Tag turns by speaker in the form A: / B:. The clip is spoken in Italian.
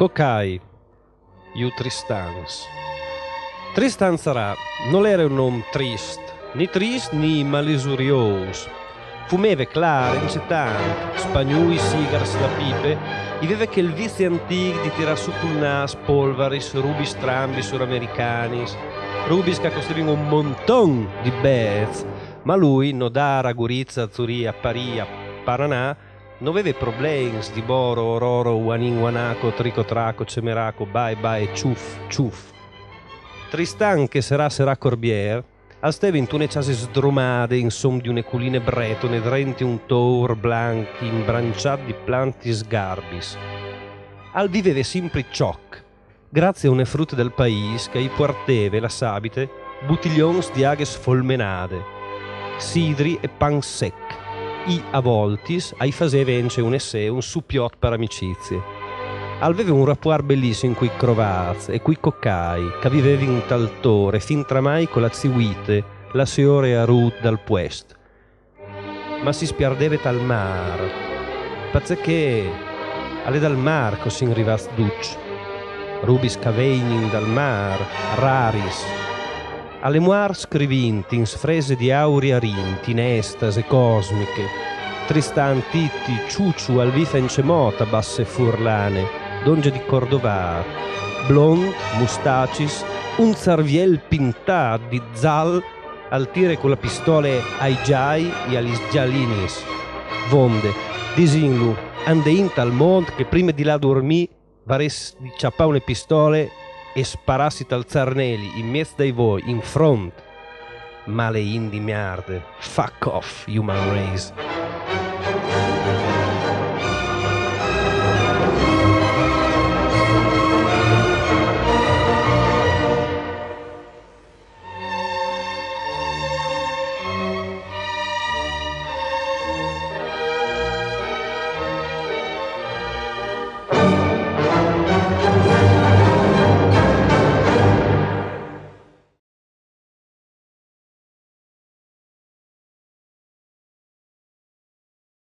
A: Cocai, iu Tristans. Tristan sarà, non era un nome ni trist ni malisurios. Fumeve clare, incitant, spagnui, sigars da pipe, viveva che il vizio antico di tirar su col nas, polvaris, rubis strambi suramericanis, rubis che costavano un monton di bez, ma lui, Nodara, Gurizza, Zuria, Paria, Paranà, non aveva problemi di boro, ororo, uanin, uanaco, tricotraco, cemeraco, bai, ciuff. Tristan, che sarà corbier, al steve in tune case sdromade, insomma di une culine bretone, drenti un tour blanchi, imbranciati di planti sgarbis. Al viveve sempre cioc, grazie a une frutte del país che i porteve la sabite, butiglions di aghes folmenade, sidri e pan sec. I a voltis ai faseve ence un suppiot per amicizie. Aveva un rapport bellissimo coi crovaz e coi coccai, che viveva in taltore, fin tramai con la ziuite, la signora a Ruth dal puest. Ma si spiardeve tal mar, pazze che alle dal mar così in rivaz duc. Rubis caveinin dal mar, raris. Alle muar scrivinti in sfrese di auria rinti, in estase cosmiche, Tristan Titti, ciuciu al vifa encemota basse furlane, donge di Cordovar, blond, mustacis, un zarviel pintat di zal al tire con la pistole ai giai e agli sgialinis. Vonde, disinlu, andeint al mond che prima di là dormì vares di ciappà une pistole e sparassi tal zarneli in mezzo dai voi, in front. Male indi miarde, fuck off, human race.